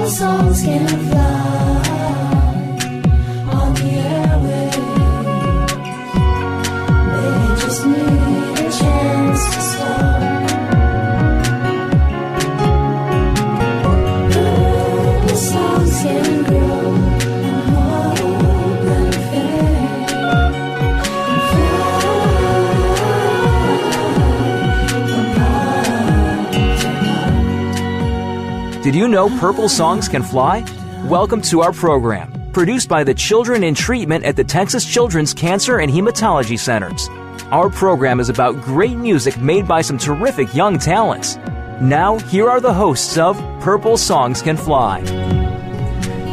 songs can fly on the airwaves. They just need a chance to start. Purple songs can grow and hope and faith and fly from heart to heart. Did you know Purple Songs Can Fly? Welcome to our program, produced by the Children in Treatment at the Texas Children's Cancer and Hematology Centers. Our program is about great music made by some terrific young talents. Now, here are the hosts of Purple Songs Can Fly.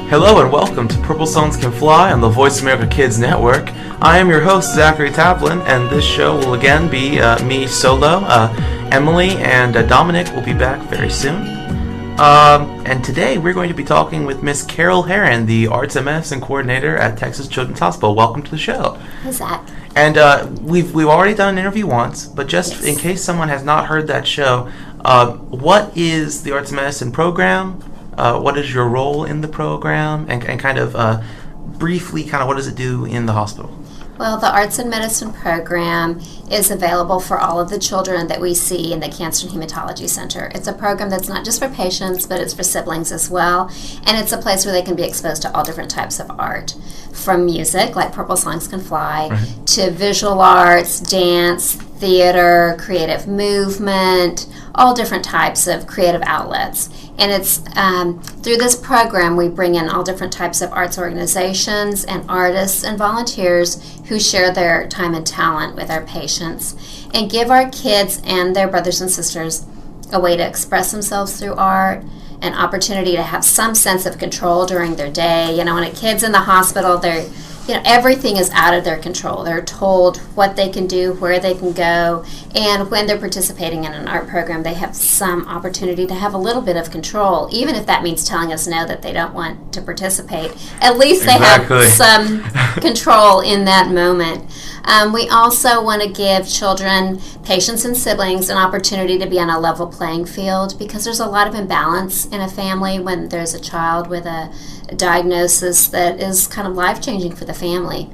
Hello and welcome to Purple Songs Can Fly on the Voice America Kids Network. I am your host, Zachary Tavlin, and this show will again be me solo. Emily and Dominic will be back very soon. And today we're going to be talking with Miss Carol Herron, the Arts MS and Coordinator at Texas Children's Hospital. Welcome to the show. Hi, Zack. And we've already done an interview once, but just in case someone has not heard that show, what is the Arts Medicine program? What is your role in the program? And kind of briefly, what does it do in the hospital? Well, the Arts and Medicine program is available for all of the children that we see in the Cancer and Hematology Center. It's a program that's not just for patients, but it's for siblings as well. And it's a place where they can be exposed to all different types of art, from music, like Purple Songs Can Fly, to visual arts, dance, theater, creative movement, all different types of creative outlets. And it's through this program we bring in all different types of arts organizations and artists and volunteers who share their time and talent with our patients and give our kids and their brothers and sisters a way to express themselves through art, an opportunity to have some sense of control during their day. When a kid's in the hospital, they're everything is out of their control. They're told what they can do, where they can go, and when they're participating in an art program, they have some opportunity to have a little bit of control, even if that means telling us no, that they don't want to participate. At least they have some control in that moment. We also want to give children, patients, and siblings an opportunity to be on a level playing field, because there's a lot of imbalance in a family when there's a child with a diagnosis that is kind of life-changing for the family.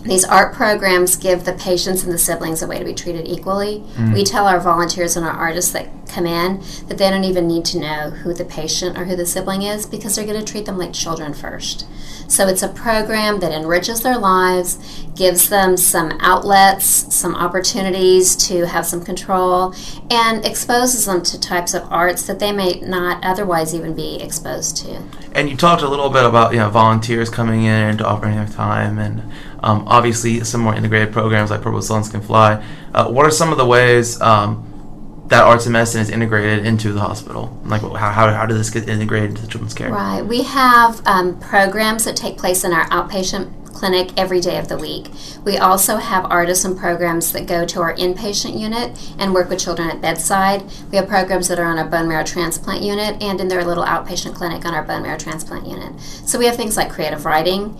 These art programs give the patients and the siblings a way to be treated equally. We tell our volunteers and our artists that come in that they don't even need to know who the patient or who the sibling is, because they're going to treat them like children first. So it's a program that enriches their lives, gives them some outlets, some opportunities to have some control, and exposes them to types of arts that they may not otherwise even be exposed to. And you talked a little bit about volunteers coming in to offering their time, and obviously some more integrated programs like Purple Songs Can Fly. What are some of the ways that arts and medicine is integrated into the hospital? Like, how does this get integrated into the children's care? Right. We have programs that take place in our outpatient clinic every day of the week. We also have artists and programs that go to our inpatient unit and work with children at bedside. We have programs that are on our bone marrow transplant unit and in their little outpatient clinic on our bone marrow transplant unit. So we have things like creative writing.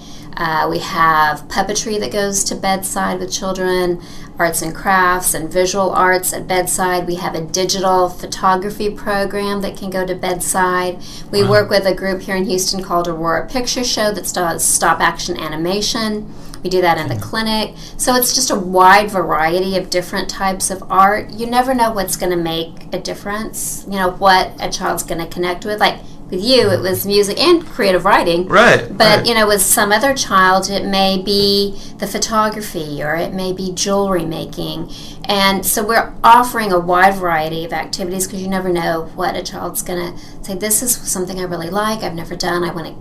We have puppetry that goes to bedside with children, arts and crafts and visual arts at bedside. We have a digital photography program that can go to bedside. We work with a group here in Houston called Aurora Picture Show that does stop-action animation. We do that in the clinic. So it's just a wide variety of different types of art. You never know what's going to make a difference, what a child's going to connect with. Like, with you, it was music and creative writing. Right. But, with some other child, it may be the photography or it may be jewelry making. And so we're offering a wide variety of activities, because you never know what a child's going to say, this is something I really like, I've never done, I want to,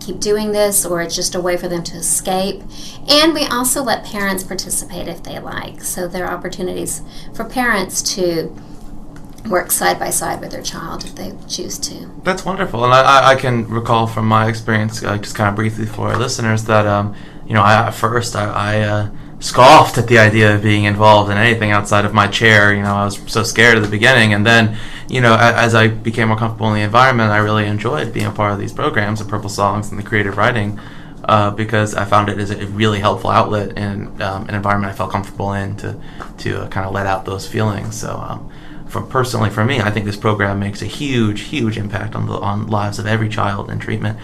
keep doing this, or it's just a way for them to escape. And we also let parents participate if they like. So there are opportunities for parents to work side by side with their child if they choose to. That's wonderful. And I can recall from my experience, just kind of briefly for our listeners, that at first I scoffed at the idea of being involved in anything outside of my chair. I was so scared at the beginning, and then as I became more comfortable in the environment, I really enjoyed being a part of these programs, the Purple Songs and the creative writing, because I found it as a really helpful outlet in an environment I felt comfortable in to kind of let out those feelings. So personally for me, I think this program makes a huge impact on lives of every child in treatment.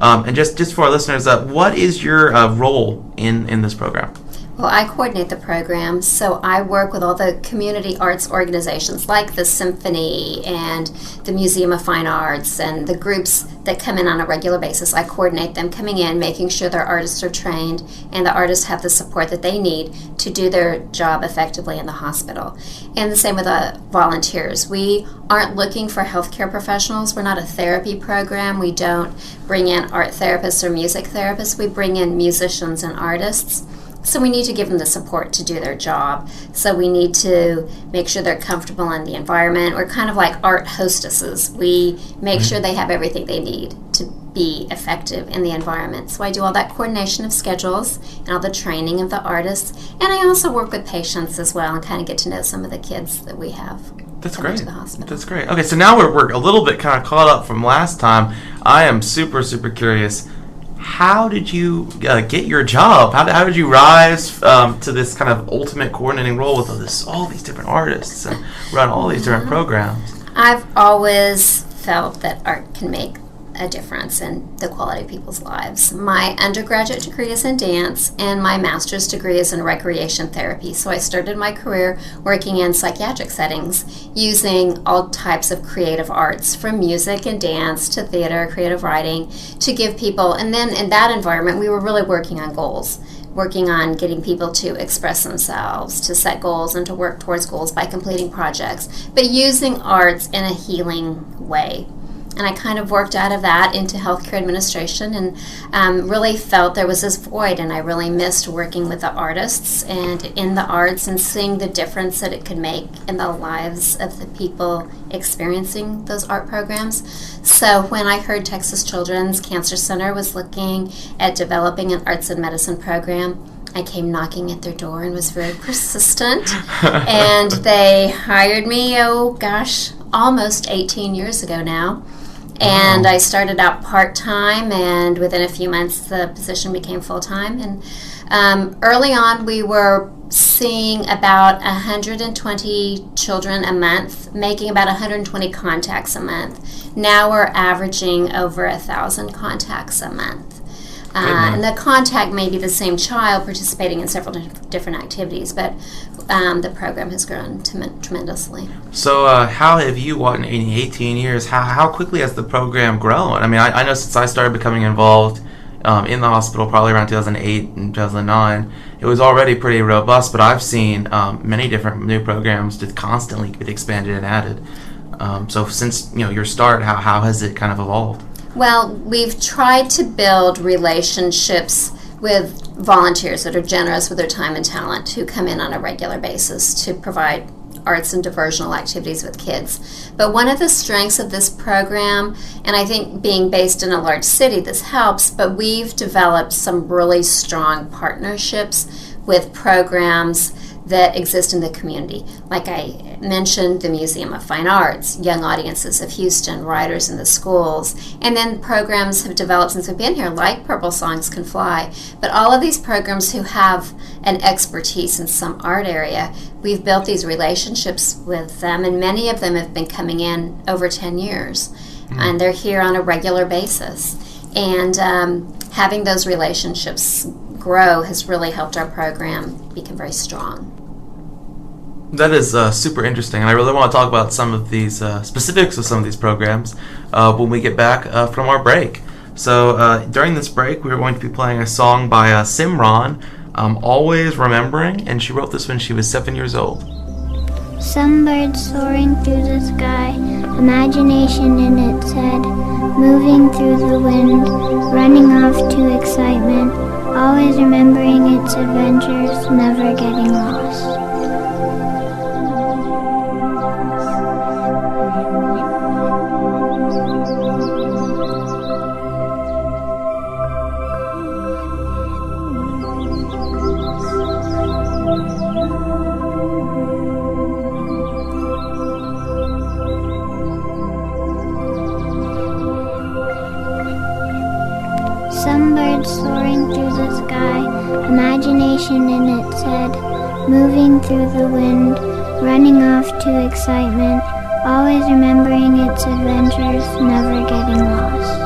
And just for our listeners, what is your role in this program? Well, I coordinate the program, so I work with all the community arts organizations like the Symphony and the Museum of Fine Arts and the groups that come in on a regular basis. I coordinate them coming in, making sure their artists are trained and the artists have the support that they need to do their job effectively in the hospital. And the same with volunteers. We aren't looking for healthcare professionals. We're not a therapy program. We don't bring in art therapists or music therapists. We bring in musicians and artists. So we need to give them the support to do their job. So we need to make sure they're comfortable in the environment. We're kind of like art hostesses. We make sure they have everything they need to be effective in the environment. So I do all that coordination of schedules and all the training of the artists. And I also work with patients as well and kind of get to know some of the kids that we have. That's coming great. To the hospital. That's great. Okay, so now we're a little bit kind of caught up from last time. I am super curious. How did you get your job? How did you rise to this kind of ultimate coordinating role with all these different artists and run all these different programs? I've always felt that art can make a difference in the quality of people's lives. My undergraduate degree is in dance and my master's degree is in recreation therapy. So I started my career working in psychiatric settings using all types of creative arts, from music and dance to theater, creative writing, to give people, and then in that environment we were really working on goals, working on getting people to express themselves, to set goals and to work towards goals by completing projects, but using arts in a healing way. And I kind of worked out of that into healthcare administration and really felt there was this void, and I really missed working with the artists and in the arts and seeing the difference that it could make in the lives of the people experiencing those art programs. So when I heard Texas Children's Cancer Center was looking at developing an arts and medicine program, I came knocking at their door and was very persistent. And they hired me, almost 18 years ago now. And I started out part-time, and within a few months the position became full-time. And early on we were seeing about 120 children a month, making about 120 contacts a month. Now we're averaging over 1,000 contacts a month. And the contact may be the same child participating in several different activities, but the program has grown tremendously. So how have you, in 18 years, how quickly has the program grown? I mean, I know since I started becoming involved in the hospital probably around 2008 and 2009, it was already pretty robust, but I've seen many different new programs just constantly get expanded and added. So since your start, how has it kind of evolved? Well, we've tried to build relationships with volunteers that are generous with their time and talent who come in on a regular basis to provide arts and diversional activities with kids. But one of the strengths of this program, and I think being based in a large city, this helps, but we've developed some really strong partnerships with programs that exist in the community. Like I mentioned, the Museum of Fine Arts, Young Audiences of Houston, Writers in the Schools, and then programs have developed since we've been here, like Purple Songs Can Fly. But all of these programs who have an expertise in some art area, we've built these relationships with them, and many of them have been coming in over 10 years. And they're here on a regular basis. And having those relationships grow has really helped our program become very strong. That is super interesting, and I really want to talk about some of these specifics of some of these programs when we get back from our break. So during this break, we're going to be playing a song by Simran, Always Remembering, and she wrote this when she was 7 years old. Some birds soaring through the sky, imagination in its head, moving through the wind, running off to excitement, always remembering its adventures, never getting lost. Some birds soaring through the sky, imagination in its head, moving through the wind, running off to excitement, always remembering its adventures, never getting lost.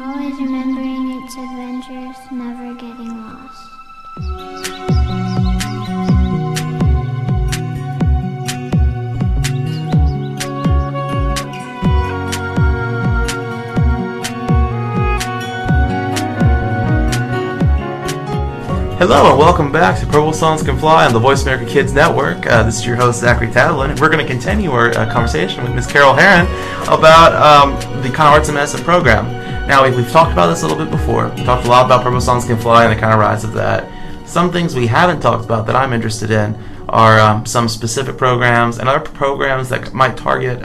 Always remembering its adventures, never getting lost. Hello and welcome back to Purple Songs Can Fly on the Voice America Kids Network. This is your host, Zachary Tavlin, and we're going to continue our conversation with Miss Carol Herron about the Kind of Arts and Medicine program. Now, we've talked about this a little bit before. We talked a lot about Purple Songs Can Fly and the kind of rise of that. Some things we haven't talked about that I'm interested in are some specific programs and other programs that might target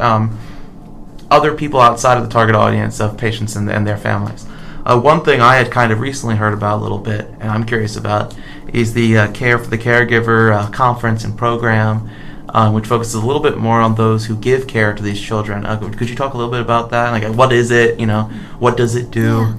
other people outside of the target audience of patients and their families. One thing I had kind of recently heard about a little bit, and I'm curious about, is the Care for the Caregiver conference and program, which focuses a little bit more on those who give care to these children. Could you talk a little bit about that? Like, what is it? What does it do? Yeah.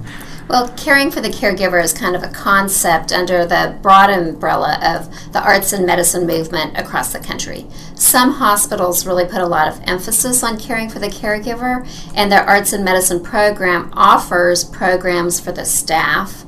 Well, caring for the caregiver is kind of a concept under the broad umbrella of the arts and medicine movement across the country. Some hospitals really put a lot of emphasis on caring for the caregiver, and their arts and medicine program offers programs for the staff,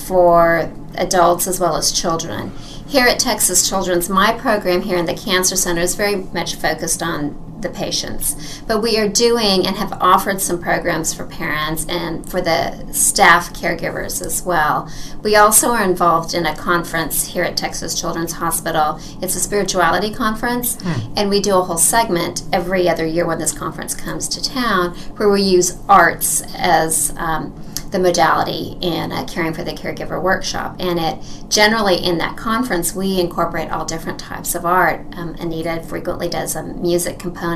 for adults as well as children. Here at Texas Children's, my program here in the Cancer Center is very much focused on the patients. But we are doing and have offered some programs for parents and for the staff caregivers as well. We also are involved in a conference here at Texas Children's Hospital. It's a spirituality conference, and we do a whole segment every other year when this conference comes to town where we use arts as the modality in Caring for the Caregiver workshop. And generally in that conference, we incorporate all different types of art. Anita frequently does a music component.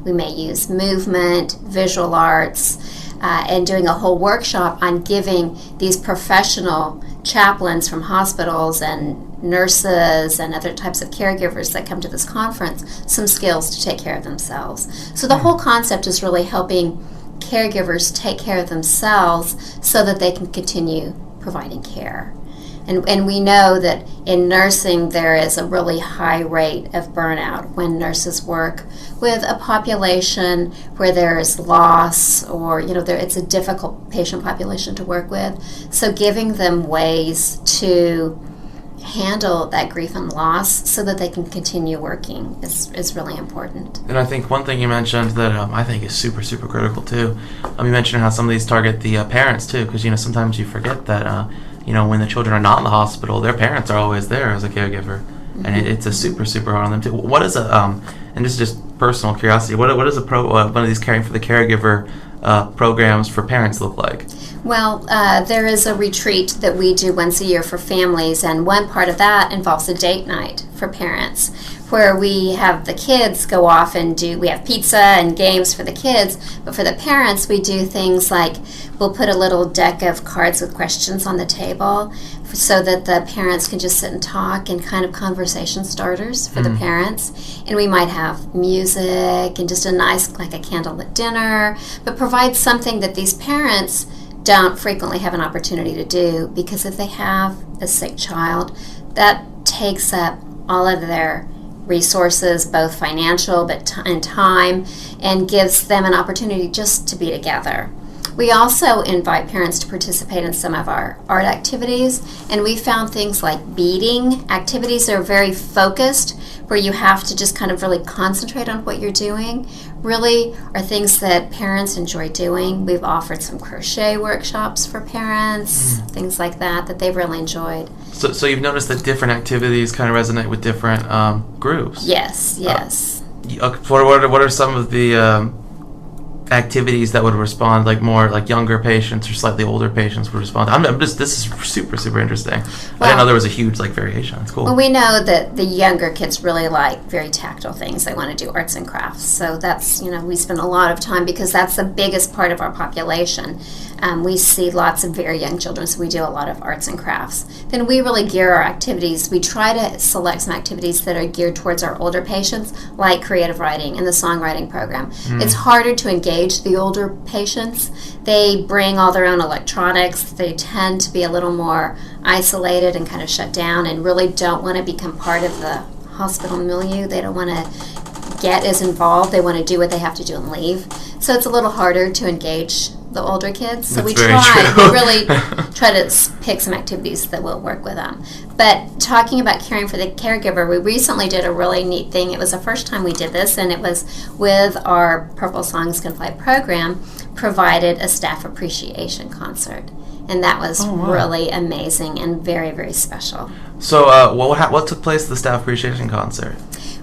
We may use movement, visual arts, and doing a whole workshop on giving these professional chaplains from hospitals and nurses and other types of caregivers that come to this conference some skills to take care of themselves. So the whole concept is really helping caregivers take care of themselves so that they can continue providing care. And we know that in nursing there is a really high rate of burnout when nurses work with a population where there is loss or, it's a difficult patient population to work with. So giving them ways to handle that grief and loss so that they can continue working is really important. And I think one thing you mentioned that I think is super, super critical too, you mentioned how some of these target the parents too, because sometimes you forget that when the children are not in the hospital, their parents are always there as a caregiver, and it's a super, super hard on them too. What is and this is just personal curiosity, what does one of these Caring for the Caregiver programs for parents look like? Well, there is a retreat that we do once a year for families, and one part of that involves a date night for parents, where we have the kids go off and we have pizza and games for the kids, but for the parents we do things like we'll put a little deck of cards with questions on the table so that the parents can just sit and talk, and kind of conversation starters for the parents. And we might have music and just a nice, like a candlelit dinner, but provide something that these parents don't frequently have an opportunity to do, because if they have a sick child, that takes up all of their resources, both financial and time, and gives them an opportunity just to be together. We also invite parents to participate in some of our art activities, and we found things like beading activities that are very focused, where you have to just kind of really concentrate on what you're doing, really are things that parents enjoy doing. We've offered some crochet workshops for parents, things like that they've really enjoyed. So you've noticed that different activities kind of resonate with different groups? Yes. What are some of the activities that would respond, like more like younger patients or slightly older patients would respond? This is super, super interesting. I didn't know there was a huge variation. It's cool. Well, we know that the younger kids really like very tactile things. They want to do arts and crafts. So that's, we spend a lot of time, because that's the biggest part of our population. We see lots of very young children, so we do a lot of arts and crafts. Then we really gear our activities. We try to select some activities that are geared towards our older patients, like creative writing and the songwriting program. It's harder to engage the older patients. They bring all their own electronics. They tend to be a little more isolated and kind of shut down and really don't want to become part of the hospital milieu. They don't want to get as involved. They want to do what they have to do and leave. So it's a little harder to engage the older kids. So we really try to pick some activities that will work with them. But talking about caring for the caregiver, we recently did a really neat thing. It was the first time we did this, and it was with our Purple Songs Can Fly program, provided a staff appreciation concert. And that was really amazing and very, very special. So what took place at the staff appreciation concert?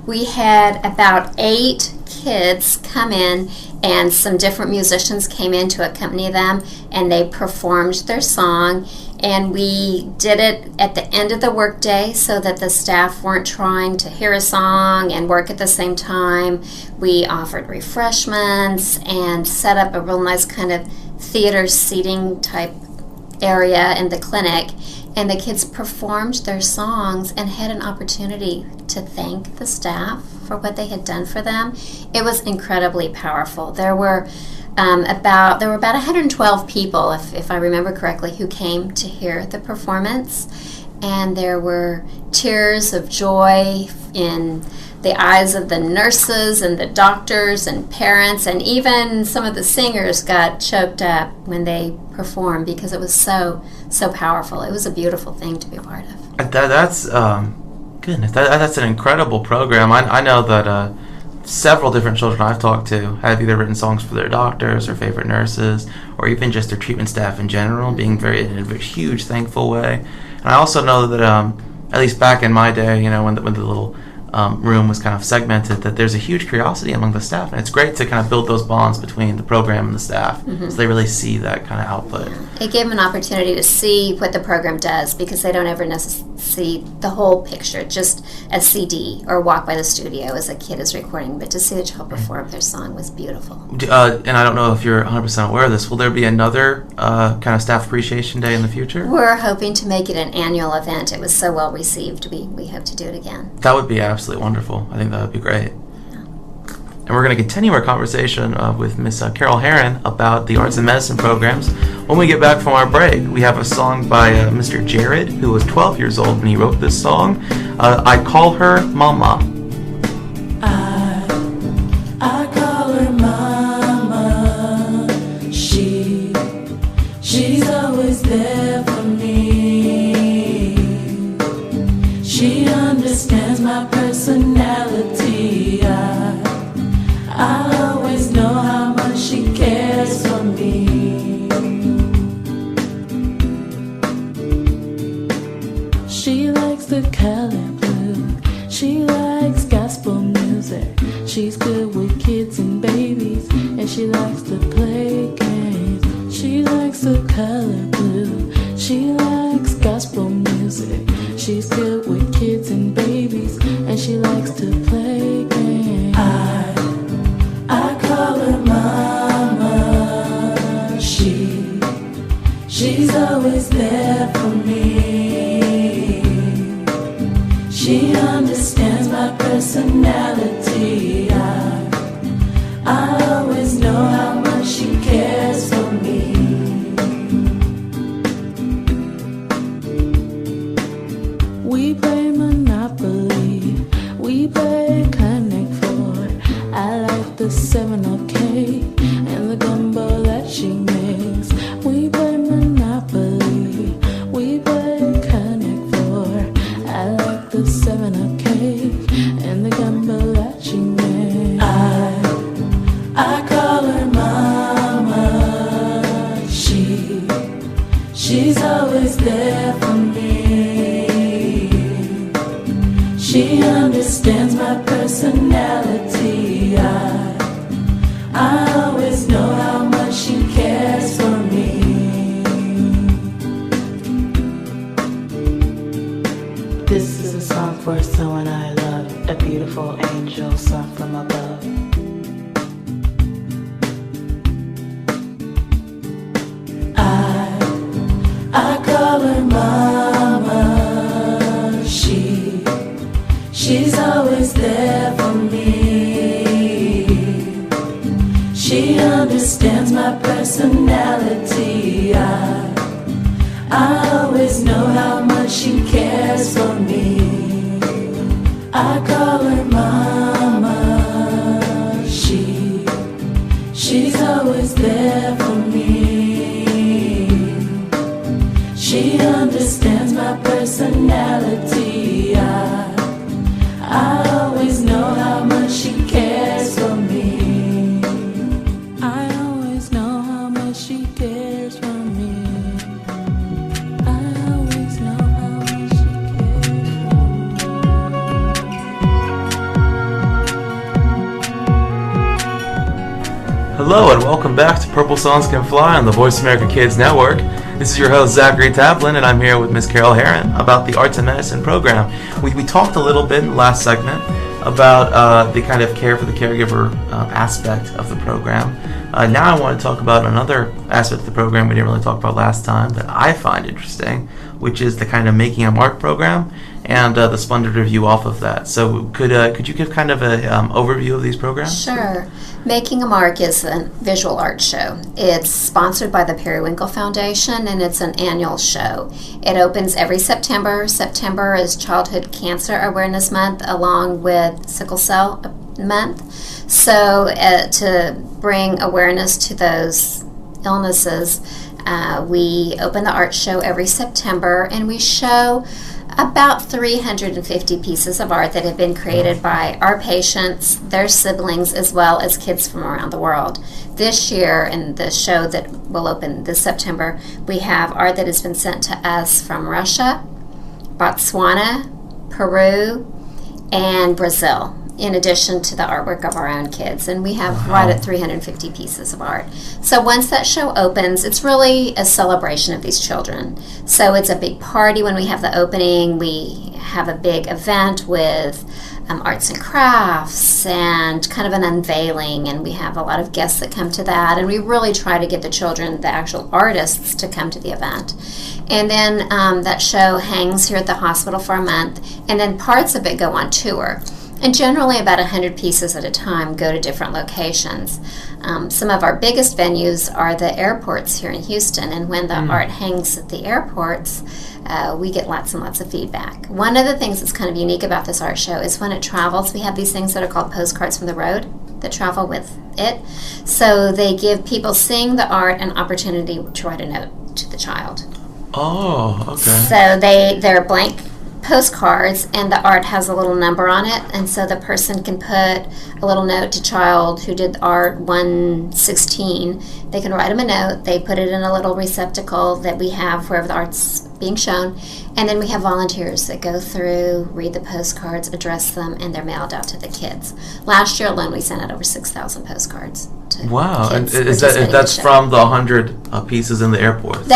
We had about 8 kids come in, and some different musicians came in to accompany them, and they performed their song. And we did it at the end of the workday so that the staff weren't trying to hear a song and work at the same time. We offered refreshments and set up a real nice kind of theater seating type area in the clinic, and the kids performed their songs and had an opportunity to thank the staff for what they had done for them. It was incredibly powerful. There were about 112 people, if I remember correctly, who came to hear the performance, and there were tears of joy in the eyes of the nurses and the doctors and parents, and even some of the singers got choked up when they performed because it was so powerful. It was a beautiful thing to be a part of. That's goodness. That's an incredible program. I know that several different children I've talked to have either written songs for their doctors or favorite nurses, or even just their treatment staff in general, being in a very huge, thankful way. And I also know that at least back in my day, when the little room was kind of segmented, that there's a huge curiosity among the staff, and it's great to kind of build those bonds between the program and the staff, so they really see that kind of output. It gave them an opportunity to see what the program does, because they don't ever necessarily see the whole picture, just a CD or walk by the studio as a kid is recording, but to see the child perform their song was beautiful. And I don't know if you're 100% aware of this, will there be another kind of staff appreciation day in the future? We're hoping to make it an annual event. It was so well received, we hope to do it again. That would be absolutely wonderful. I think that would be great. And we're going to continue our conversation with Miss Carol Herron about the arts and medicine programs. When we get back from our break, we have a song by Mr. Jared, who was 12 years old when he wrote this song. I Call Her Mama. I call her Mama. She's always there for me. She understands my personality. I always know how much she cares for me. She likes the color blue. She likes gospel music. She's good with kids and babies, and she likes to play games. She likes the color blue. She likes gospel music. She's good with kids and babies, and she likes to play games. I call her Mama. She's always there for me. She understands my personality. I always know how much she cares for me. We play Monopoly. We play Connect Four. I like the 7-Up cake and the gumbo that she makes. We play Monopoly. We play Connect Four. I like the 7-Up cake and the gumbo that she makes. I call her Mama. She's always there for me. She understands my personality. I always know how much she cares for me. This is a song for someone I love, a beautiful angel sung from above. She's always there for me. She understands my personality. I always know how much she cares for me. I call her mama. She's always there for me. She understands my personality. I always know how much she cares for me. I always know how much she cares for me. I always know how much she cares for me. Hello and welcome back to Purple Songs Can Fly on the Voice America Kids Network. This is your host, Zachary Tavlin, and I'm here with Miss Carol Herron about the Arts and Medicine program. We talked a little bit in the last segment about the kind of care for the caregiver aspect of the program. Now I want to talk about another aspect of the program we didn't really talk about last time that I find interesting, which is the kind of Making a Mark program and the Splendid review off of that. So could you give kind of an overview of these programs? Sure. Making a Mark is a visual art show. It's sponsored by the Periwinkle Foundation, and it's an annual show. It opens every September. September is Childhood Cancer Awareness Month, along with Sickle Cell Month. So to bring awareness to those illnesses, we open the art show every September, and we show about 350 pieces of art that have been created by our patients, their siblings, as well as kids from around the world. This year, in the show that will open this September, we have art that has been sent to us from Russia, Botswana, Peru, and Brazil, in addition to the artwork of our own kids. And we have right at 350 pieces of art. So once that show opens, it's really a celebration of these children. So it's a big party when we have the opening. We have a big event with arts and crafts and kind of an unveiling, and we have a lot of guests that come to that, and we really try to get the children, the actual artists, to come to the event. And then that show hangs here at the hospital for a month, and then parts of it go on tour. And generally about 100 pieces at a time go to different locations. Some of our biggest venues are the airports here in Houston, and when the art hangs at the airports, we get lots and lots of feedback. One of the things that's kind of unique about this art show is when it travels, we have these things that are called postcards from the road that travel with it. So they give people seeing the art an opportunity to write a note to the child. Oh, okay. So they're blank postcards, and the art has a little number on it, and so the person can put a little note to child who did art 116. They can write them a note. They put it in a little receptacle that we have wherever the art's being shown, and then we have volunteers that go through, read the postcards, address them, and they're mailed out to the kids. Last year alone, we sent out over 6,000 postcards to Wow, and kids. that's from the 100 pieces in the airport?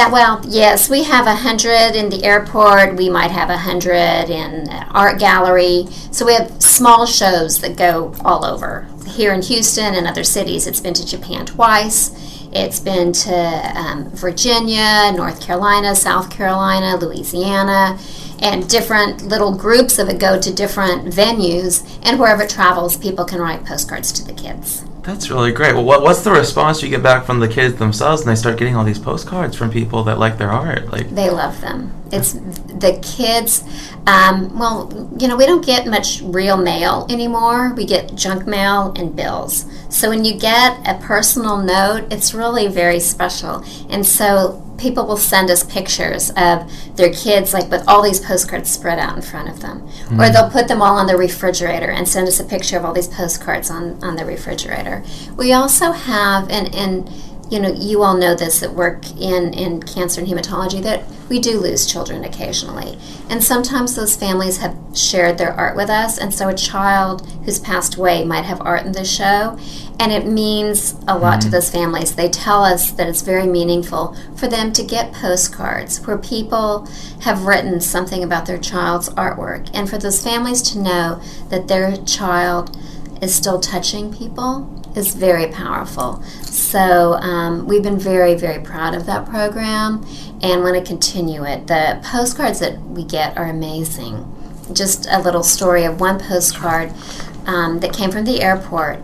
Yes, we have 100 in the airport. We might have 100 in art gallery. So we have small shows that go all over. Here in Houston and other cities, it's been to Japan twice. It's been to Virginia, North Carolina, South Carolina, Louisiana, and different little groups of it go to different venues, and wherever it travels, people can write postcards to the kids. That's really great. Well, what's the response you get back from the kids themselves when they start getting all these postcards from people that like their art? They love them. It's the kids. We don't get much real mail anymore. We get junk mail and bills. So when you get a personal note, it's really very special. And so people will send us pictures of their kids, like with all these postcards spread out in front of them. Or they'll put them all on the refrigerator and send us a picture of all these postcards on the refrigerator. We also have, and you all know this that work in cancer and hematology, that we do lose children occasionally. And sometimes those families have shared their art with us, and so a child who's passed away might have art in the show, and it means a lot to those families. They tell us that it's very meaningful for them to get postcards where people have written something about their child's artwork, and for those families to know that their child is still touching people is very powerful. So we've been very, very proud of that program and want to continue it. The postcards that we get are amazing. just a little story of one postcard that came from the airport.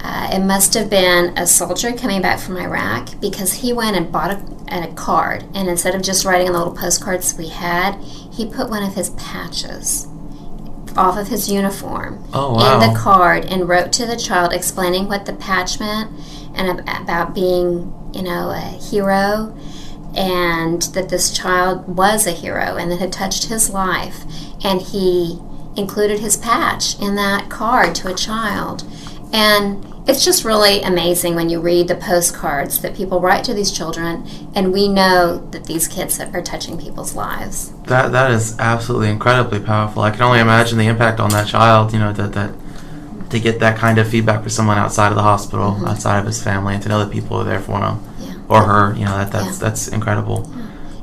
It must have been a soldier coming back from Iraq, because he went and bought a card, and instead of just writing on the little postcards we had, he put one of his patches off of his uniform in the card and wrote to the child explaining what the patch meant and about being, a hero, and that this child was a hero and that had touched his life. And he included his patch in that card to a child. And it's just really amazing when you read the postcards that people write to these children, and we know that these kids are touching people's lives. That is absolutely incredibly powerful. I can only imagine the impact on that child, that to get that kind of feedback from someone outside of the hospital, outside of his family, and to know that people are there for him or her, that's incredible.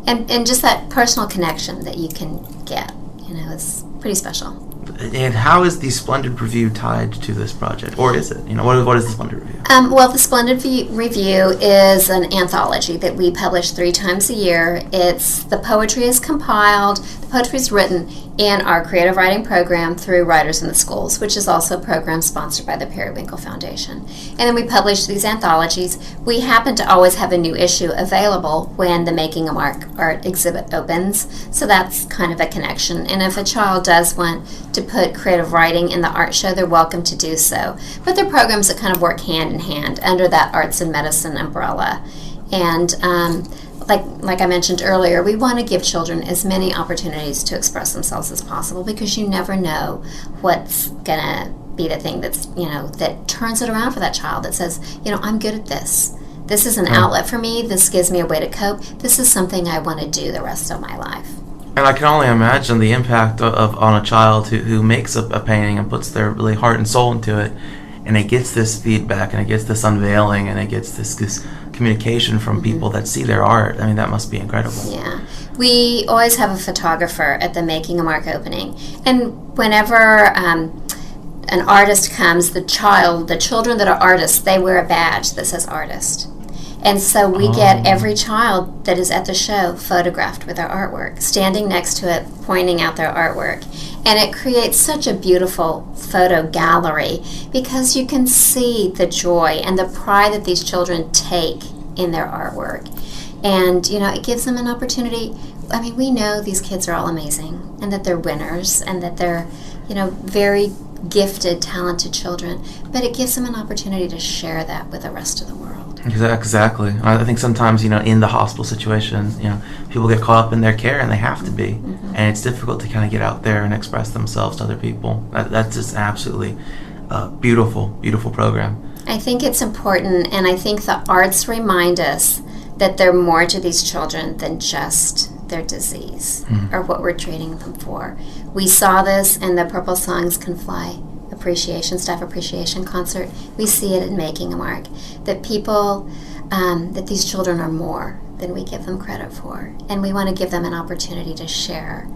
Yeah. And just that personal connection that you can get, is pretty special. And how is the Splendid Review tied to this project? Or is it? What is the Splendid Review? Well, the Splendid Review is an anthology that we publish 3 times a year. The poetry is compiled, the poetry is written in our creative writing program through Writers in the Schools, which is also a program sponsored by the Periwinkle Foundation. And then we publish these anthologies. We happen to always have a new issue available when the Making a Mark art exhibit opens, so that's kind of a connection. And if a child does want to put creative writing in the art show, they're welcome to do so. But they're programs that kind of work hand in hand under that arts and medicine umbrella. And like I mentioned earlier, we want to give children as many opportunities to express themselves as possible, because you never know what's going to be the thing that's, that turns it around for that child, that says, I'm good at this. This is an outlet for me. This gives me a way to cope. This is something I want to do the rest of my life. And I can only imagine the impact on a child who makes a painting and puts their really heart and soul into it, and it gets this feedback, and it gets this unveiling, and it gets this communication from people that see their art. I mean, that must be incredible. Yeah. We always have a photographer at the Making a Mark opening, and whenever an artist comes, the children that are artists, they wear a badge that says artist. And so we get every child that is at the show photographed with their artwork, standing next to it, pointing out their artwork. And it creates such a beautiful photo gallery, because you can see the joy and the pride that these children take in their artwork. And, it gives them an opportunity. I mean, we know these kids are all amazing, and that they're winners, and that they're, very gifted, talented children. But it gives them an opportunity to share that with the rest of the world. Exactly. I think sometimes, in the hospital situation, people get caught up in their care, and they have to be. And it's difficult to kind of get out there and express themselves to other people. That's just absolutely beautiful, beautiful program. I think it's important, and I think the arts remind us that they're more to these children than just their disease or what we're treating them for. We saw this in the Purple Songs Can Fly staff appreciation concert. We see it in Making a Mark, that people, that these children are more than we give them credit for, and we want to give them an opportunity to share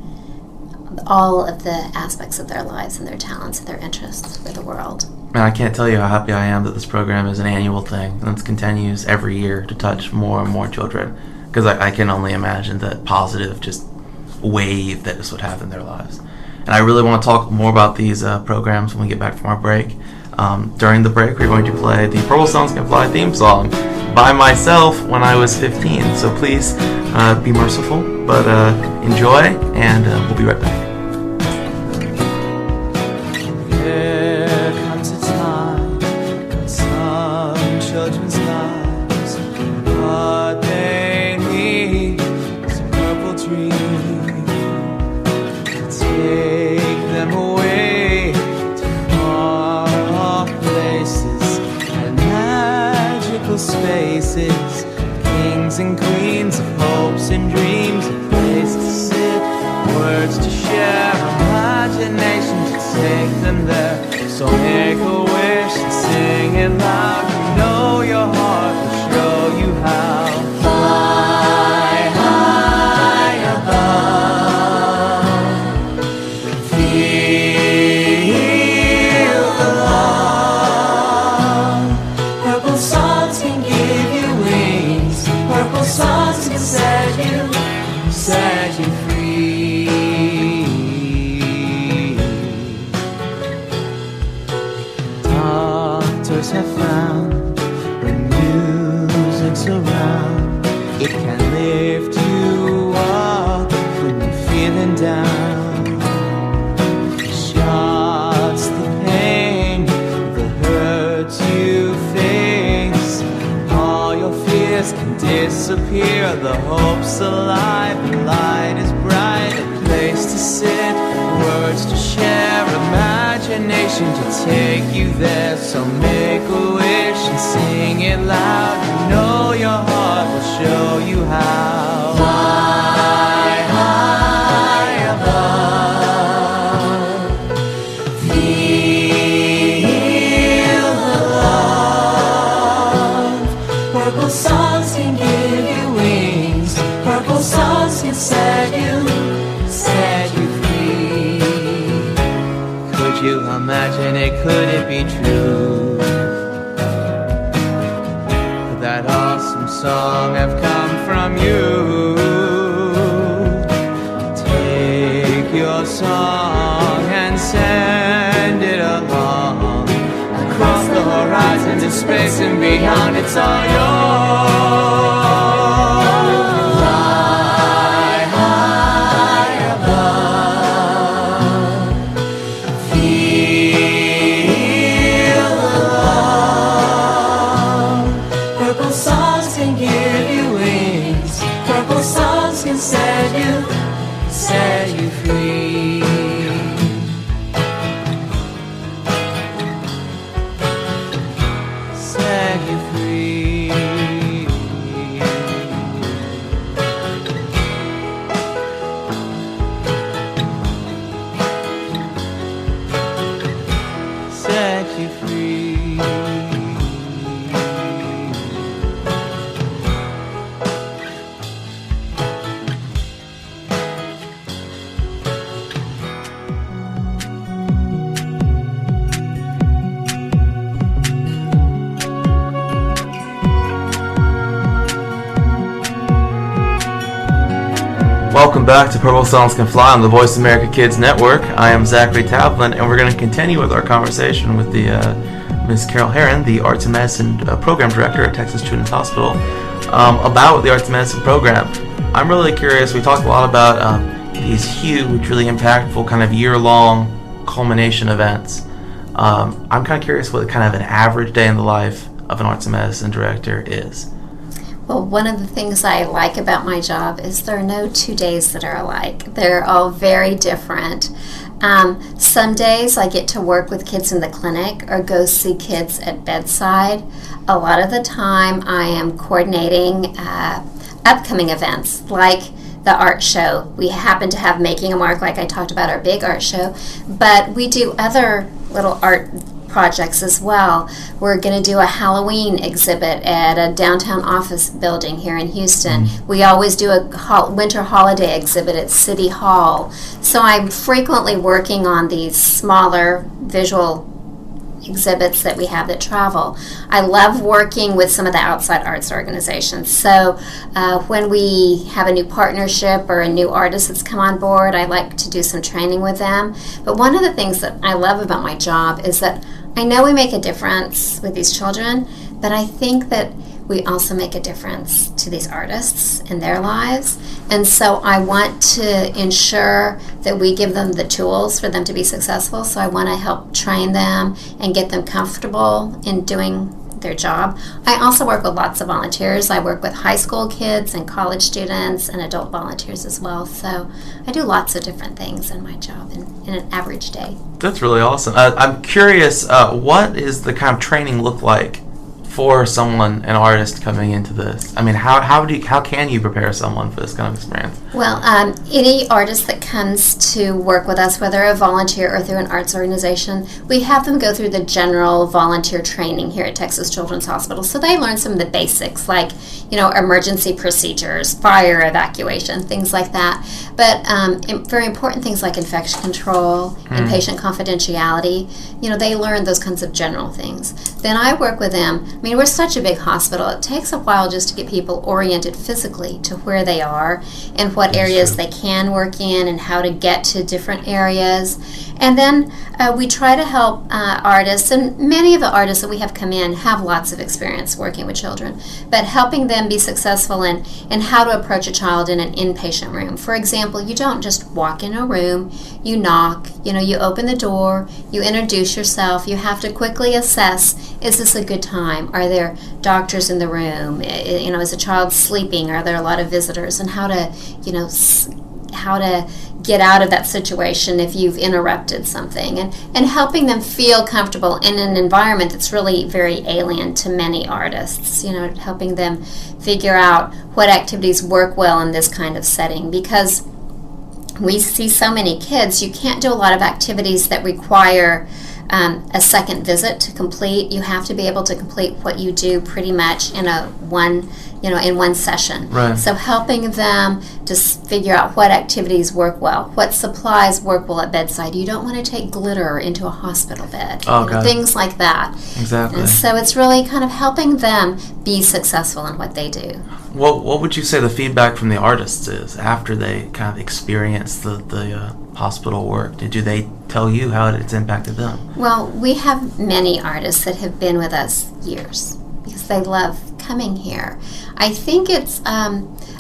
all of the aspects of their lives and their talents and their interests with the world. And I can't tell you how happy I am that this program is an annual thing, and it continues every year to touch more and more children, because I can only imagine that positive just wave that this would have in their lives. And I really want to talk more about these programs when we get back from our break. During the break, we're going to play the Purple Songs Can Fly theme song by myself when I was 15. So please be merciful, but enjoy, and we'll be right back. There comes a time when some children's lives, what they need is a purple dream. Take them away to far-off places and magical spaces, kings and queens of hopes and dreams, a place to sit, words to share, imagination to take them there. So make a wish and sing it loud. You know your heart will show you how. Fly high above, feel the love. Purple songs can give you wings, purple songs can set you free. others have found. When music's around, it can lift you up when you're feeling down. Shuts the pain, the hurt you face. All your fears can disappear. The hope's alive, the light is bright. A place to sit, words to share, imagination to take you there. So make a wish and sing it loud. You know your heart will show you how. Fly high above, feel the love. Purple songs can give you wings. Purple songs can set you free. Could you imagine it? Could it be true? Could that awesome song have come from you? Take your song and send it along across the horizon to space and beyond. It's all yours. Fly high above, feel the love. Purple songs can give you wings. Purple songs can set you free. Set you free. Set you free. Welcome back to Purple Songs Can Fly on the Voice America Kids Network. I am Zachary Tavlin, and we're going to continue with our conversation with the Miss Carol Herron, the Arts and Medicine Program Director at Texas Children's Hospital, about the Arts and Medicine Program. I'm really curious. We talked a lot about these huge, really impactful, kind of year-long culmination events. I'm kind of curious what kind of an average day in the life of an Arts and Medicine Director is. Well, one of the things I like about my job is there are no 2 days that are alike. They're all very different. Some days I get to work with kids in the clinic or go see kids at bedside. A lot of the time I am coordinating upcoming events like the art show. We happen to have Making a Mark, like I talked about, our big art show, but we do other little art projects as well. We're going to do a Halloween exhibit at a downtown office building here in Houston. We always do a winter holiday exhibit at City Hall. So I'm frequently working on these smaller visual exhibits that we have that travel. I love working with some of the outside arts organizations. So when we have a new partnership or a new artist that's come on board, I like to do some training with them. But one of the things that I love about my job is that I know we make a difference with these children, but I think that we also make a difference to these artists in their lives. And so I want to ensure that we give them the tools for them to be successful. So I want to help train them and get them comfortable in doing their job. I also work with lots of volunteers. I work with high school kids and college students and adult volunteers as well. So I do lots of different things in my job in an average day. That's really awesome. I'm curious, what is the kind of training look like for someone, an artist coming into this? I mean, how can you prepare someone for this kind of experience? Well, any artist that comes to work with us, whether a volunteer or through an arts organization, we have them go through the general volunteer training here at Texas Children's Hospital. So they learn some of the basics, like, emergency procedures, fire evacuation, things like that. But very important things like infection control and patient confidentiality, they learn those kinds of general things. Then I work with them. I mean, we're such a big hospital. It takes a while just to get people oriented physically to where they are and what areas they can work in and how to get to different areas. And then we try to help artists, and many of the artists that we have come in have lots of experience working with children, but helping them be successful in how to approach a child in an inpatient room. For example, you don't just walk in a room, you knock, you open the door, you introduce yourself, you have to quickly assess, is this a good time? Are there doctors in the room? Is the child sleeping? Are there a lot of visitors? And how to get out of that situation if you've interrupted something, and helping them feel comfortable in an environment that's really very alien to many artists, helping them figure out what activities work well in this kind of setting, because we see so many kids, you can't do a lot of activities that require a second visit to complete. You have to be able to complete what you do pretty much in one session. Right. So helping them to figure out what activities work well, what supplies work well at bedside. You don't want to take glitter into a hospital bed. Things like that. Exactly. And so it's really kind of helping them be successful in what they do. What would you say the feedback from the artists is after they kind of experience the hospital work? Do they tell you how it's impacted them? Well, we have many artists that have been with us years because they love coming here. I think it's a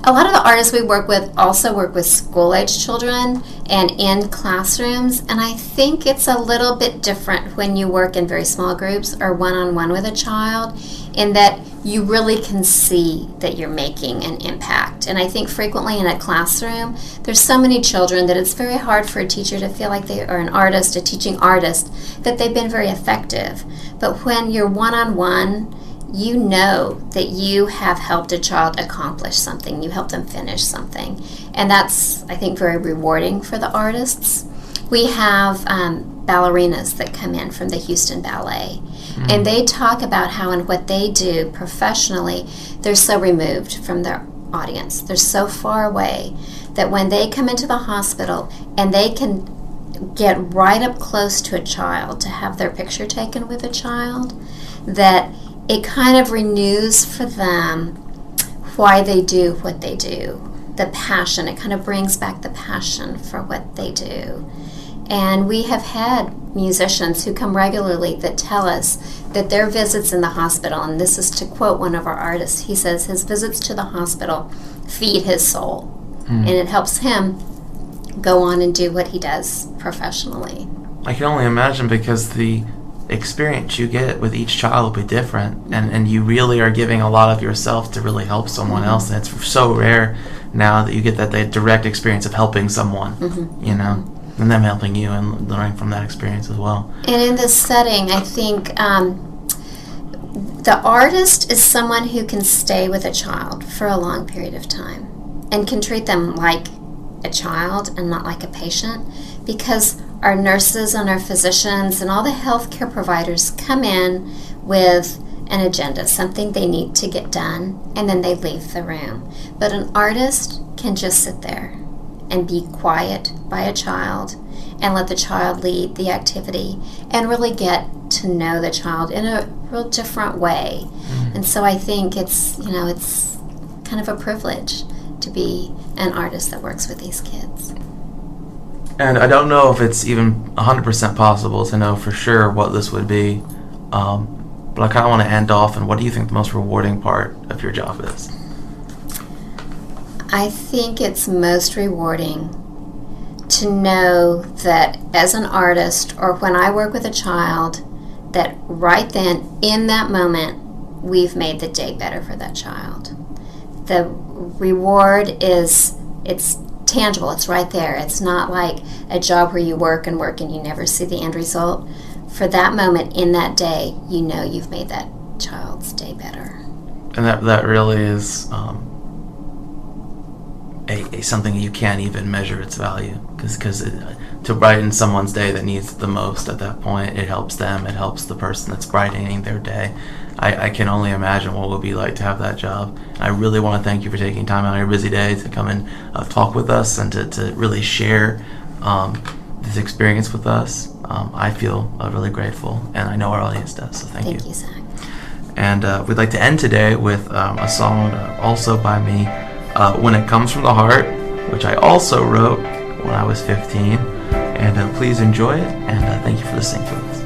lot of the artists we work with also work with school-age children and in classrooms, and I think it's a little bit different when you work in very small groups or one-on-one with a child, in that you really can see that you're making an impact. And I think frequently in a classroom, there's so many children that it's very hard for a teacher to feel like they are an artist, a teaching artist, that they've been very effective. But when you're one-on-one, you know that you have helped a child accomplish something. You help them finish something. And that's, I think, very rewarding for the artists. We have ballerinas that come in from the Houston Ballet. And they talk about how in what they do professionally, they're so removed from their audience. They're so far away that when they come into the hospital and they can get right up close to a child to have their picture taken with a child, that it kind of renews for them why they do what they do. The passion, it kind of brings back the passion for what they do. And we have had musicians who come regularly that tell us that their visits in the hospital, and this is to quote one of our artists, he says his visits to the hospital feed his soul. And it helps him go on and do what he does professionally. I can only imagine, because the experience you get with each child will be different, and you really are giving a lot of yourself to really help someone else, and it's so rare now that you get that direct experience of helping someone, and them helping you and learning from that experience as well. And in this setting, I think the artist is someone who can stay with a child for a long period of time and can treat them like a child and not like a patient, because our nurses and our physicians and all the healthcare providers come in with an agenda, something they need to get done, and then they leave the room. But an artist can just sit there and be quiet by a child and let the child lead the activity and really get to know the child in a real different way. And so I think it's kind of a privilege to be an artist that works with these kids. And I don't know if it's even 100% possible to know for sure what this would be, but I kind of want to end off, and what do you think the most rewarding part of your job is? I think it's most rewarding to know that as an artist, or when I work with a child, that right then, in that moment, we've made the day better for that child. The reward it's tangible, it's right there. It's not like a job where you work and you never see the end result. For that moment in that day, you know you've made that child's day better. And that really is something you can't even measure its value, because to brighten someone's day that needs it the most at that point, it helps them, it helps the person that's brightening their day. I can only imagine what it would be like to have that job. I really want to thank you for taking time out of your busy day to come and talk with us and to really share this experience with us. I feel really grateful, and I know our audience does, so thank you. Thank you, Zach. And we'd like to end today with a song also by me, When It Comes From the Heart, which I also wrote when I was 15. And please enjoy it, and thank you for listening to us.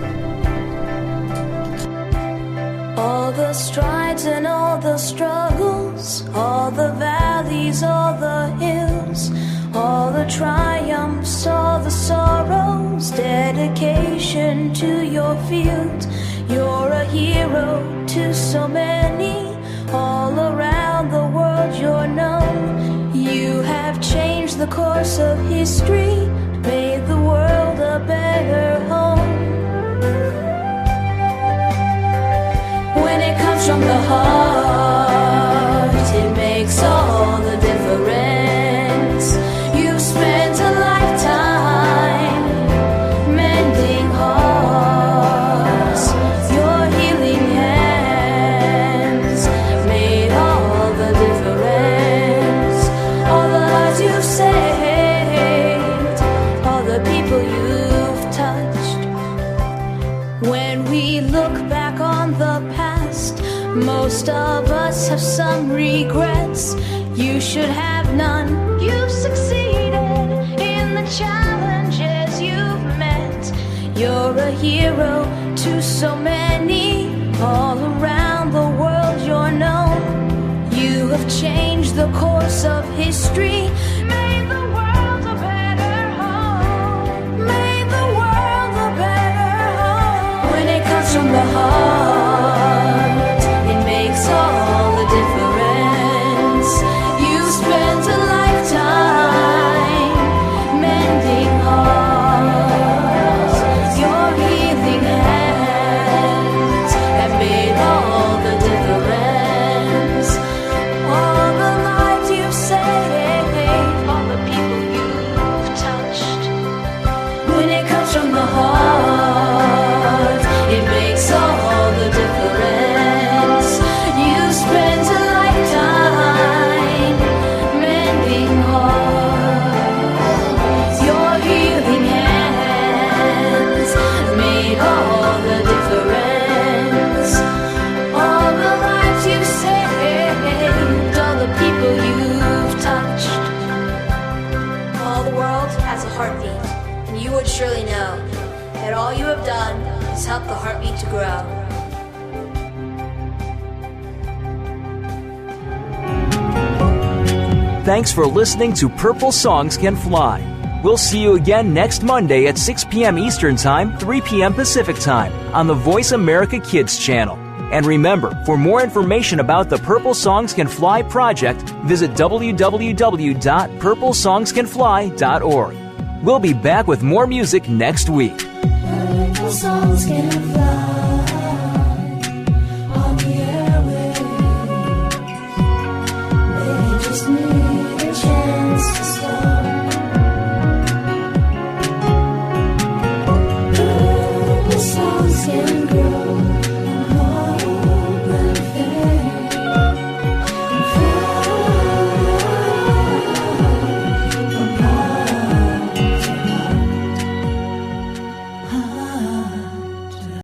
All the strides and all the struggles, all the valleys, all the hills, all the triumphs, all the sorrows, dedication to your field. You're a hero to so many, all around the world you're known. You have changed the course of history, made the world a better home. When it comes from the heart, it makes all the difference. You've spent a lifetime mending hearts. Your healing hands made all the difference. All the lives you've saved, all the people you've touched. When we look back on the past, most of us have some regrets. You should have none. You've succeeded in the challenges you've met. You're a hero to so many, all around the world you're known. You have changed the course of history, made the world a better home. Made the world a better home. When it comes from the heart, it makes all the difference. You spent a lifetime mending hearts. Your healing hands have made all the difference. All the lives you've saved, all the people you've touched. When it comes from the heart, it makes all the difference. You spent a lifetime mending hearts. Your healing hands made all the difference. All the lives you've saved, all the people you've touched. All the world has a heartbeat, and you would surely know that all you have done is help the heartbeat to grow. Thanks for listening to Purple Songs Can Fly. We'll see you again next Monday at 6 p.m. Eastern Time, 3 p.m. Pacific Time on the Voice America Kids channel. And remember, for more information about the Purple Songs Can Fly project, visit www.purplesongscanfly.org. We'll be back with more music next week. Purple songs can fly on the airwaves. They just need